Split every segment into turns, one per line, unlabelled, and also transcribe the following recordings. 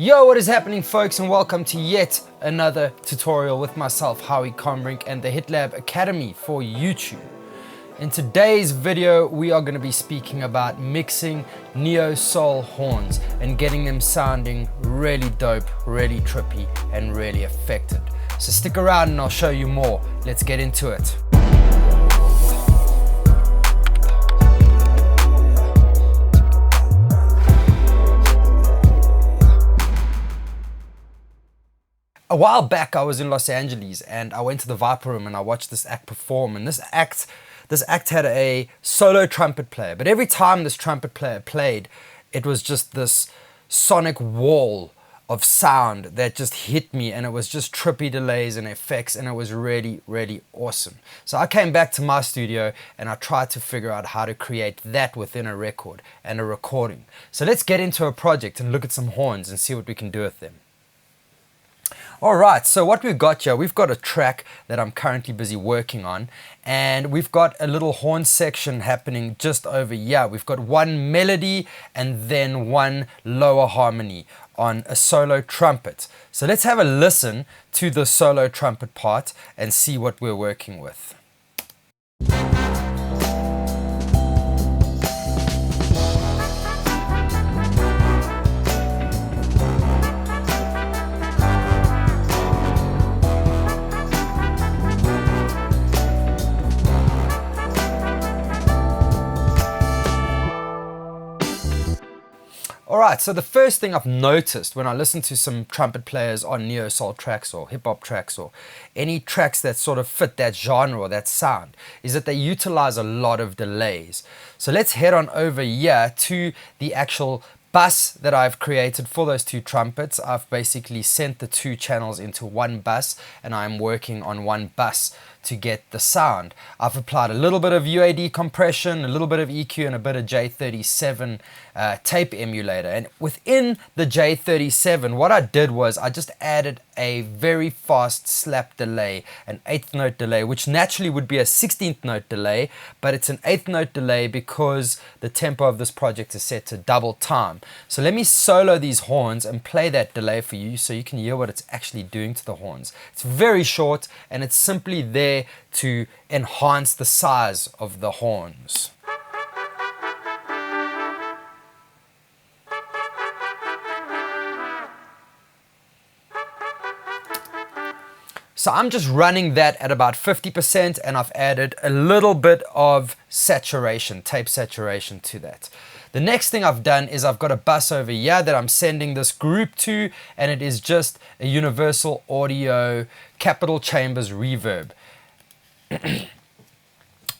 Yo, what is happening, folks, and welcome to yet another tutorial with myself, Howie Combrink, and the HitLab Academy for YouTube. In today's video, we are going to be speaking about mixing neo-soul horns and getting them sounding really dope, really trippy, and really affected. So stick around and I'll show you more. Let's get into it. A while back, I was in Los Angeles and I went to the Viper Room and I watched this act perform. And this act had a solo trumpet player. But every time this trumpet player played, it was just this sonic wall of sound that just hit me, and it was just trippy delays and effects, and it was really, really awesome. So I came back to my studio and I tried to figure out how to create that within a record and a recording. So let's get into a project and look at some horns and see what we can do with them. Alright, so what we've got here, we've got a track that I'm currently busy working on, and we've got a little horn section happening just over here. We've got one melody and then one lower harmony on a solo trumpet. So let's have a listen to the solo trumpet part and see what we're working with. Alright, so the first thing I've noticed when I listen to some trumpet players on neo-soul tracks or hip-hop tracks or any tracks that sort of fit that genre or that sound is that they utilize a lot of delays. So let's head on over here to the actual bus that I've created for those two trumpets. I've basically sent the two channels into one bus and I'm working on one bus to get the sound. I've applied a little bit of UAD compression, a little bit of EQ, and a bit of J37 tape emulator. And within the J37, what I did was I just added a very fast slap delay, an 8th note delay, which naturally would be a 16th note delay, but it's an 8th note delay because the tempo of this project is set to double time. So let me solo these horns and play that delay for you so you can hear what it's actually doing to the horns. It's very short and it's simply there to enhance the size of the horns. So I'm just running that at about 50% and I've added a little bit of saturation, tape saturation to that. The next thing I've done is I've got a bus over here that I'm sending this group to, and it is just a Universal Audio Capital Chambers reverb.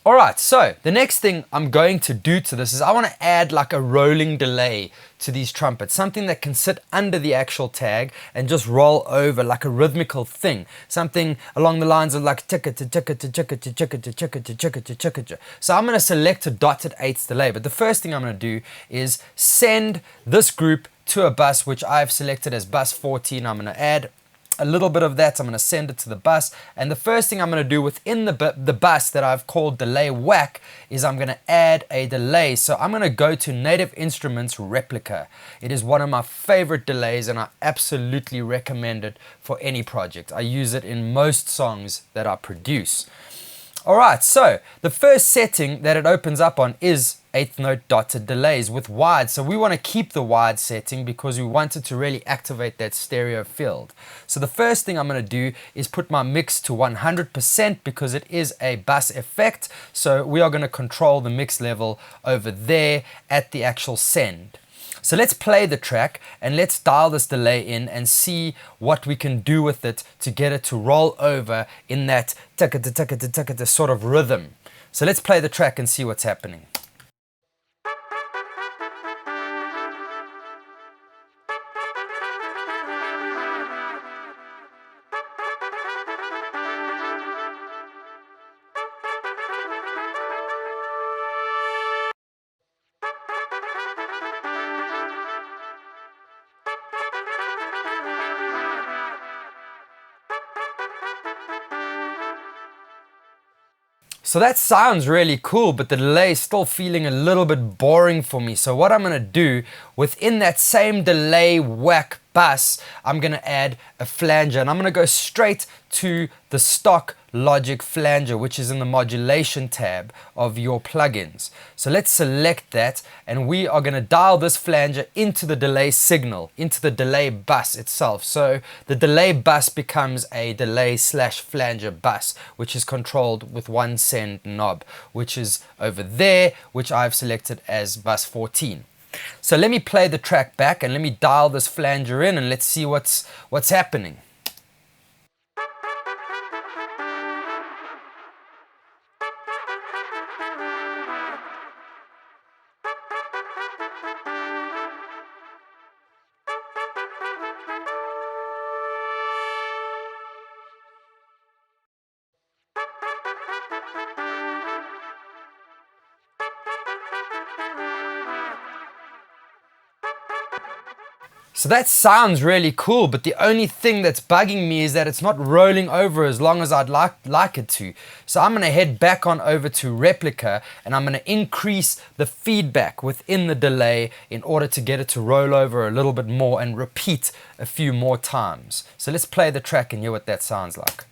Alright, so the next thing I'm going to do to this is I want to add like a rolling delay to these trumpets, something that can sit under the actual tag and just roll over like a rhythmical thing, something along the lines of like ticka to ticka to ticka to ticka to ticka to ticka to ticka to. So I'm going to select a dotted 8th delay, but the first thing I'm going to do is send this group to a bus which I've selected as bus 14. I'm going to add a little bit of that. I'm going to send it to the bus, and the first thing I'm going to do within the bus that I've called delay whack is I'm going to add a delay. So I'm going to go to Native Instruments Replica. It is one of my favorite delays and I absolutely recommend it for any project. I use it in most songs that I produce. Alright, so the first setting that it opens up on is 8th note dotted delays with wide. So we want to keep the wide setting because we want it to really activate that stereo field. So the first thing I'm going to do is put my mix to 100% because it is a bus effect. So we are going to control the mix level over there at the actual send. So let's play the track and let's dial this delay in and see what we can do with it to get it to roll over in that ticka-ta-ticka-ta-ticka-ta sort of rhythm. So let's play the track and see what's happening. So that sounds really cool, but the delay is still feeling a little bit boring for me. So what I'm going to do within that same delay whack bus, I'm gonna add a flanger, and I'm gonna go straight to the stock Logic flanger, which is in the modulation tab of your plugins. So let's select that, and we are going to dial this flanger into the delay signal, into the delay bus itself. So the delay bus becomes a delay/flanger bus, which is controlled with one send knob, which is over there, which I've selected as bus 14. So let me play the track back and let me dial this flanger in, and let's see what's happening. So that sounds really cool, but the only thing that's bugging me is that it's not rolling over as long as I'd like it to. So I'm going to head back on over to Replica, and I'm going to increase the feedback within the delay in order to get it to roll over a little bit more and repeat a few more times. So let's play the track and hear what that sounds like.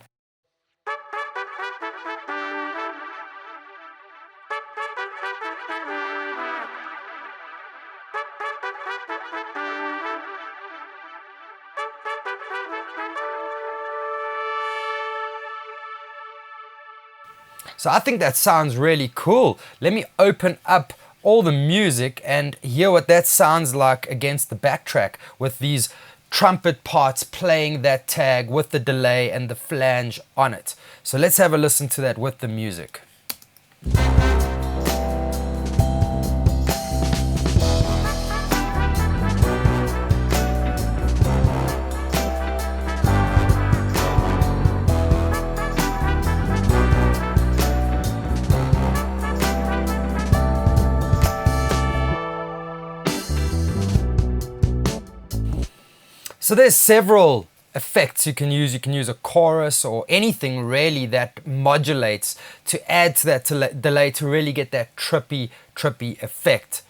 So I think that sounds really cool. Let me open up all the music and hear what that sounds like against the backtrack with these trumpet parts playing that tag with the delay and the flange on it. So let's have a listen to that with the music. So there's several effects you can use. You can use a chorus or anything really that modulates to add to that delay to really get that trippy effect.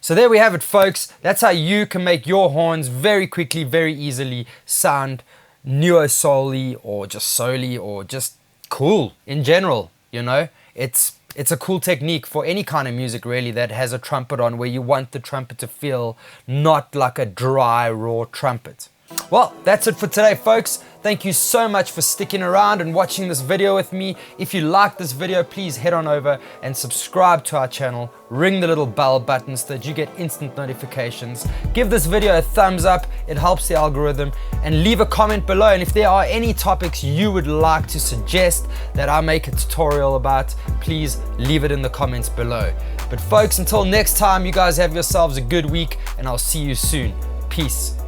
So there we have it, folks. That's how you can make your horns very quickly, very easily sound neo-soul-y or just soul-y or just cool in general, you know. It's a cool technique for any kind of music really that has a trumpet on, where you want the trumpet to feel not like a dry, raw trumpet. Well, that's it for today, folks. Thank you so much for sticking around and watching this video with me. If you liked this video, please head on over and subscribe to our channel. Ring the little bell button so that you get instant notifications. Give this video a thumbs up. It helps the algorithm. And leave a comment below. And if there are any topics you would like to suggest that I make a tutorial about, please leave it in the comments below. But folks, until next time, you guys have yourselves a good week, and I'll see you soon. Peace.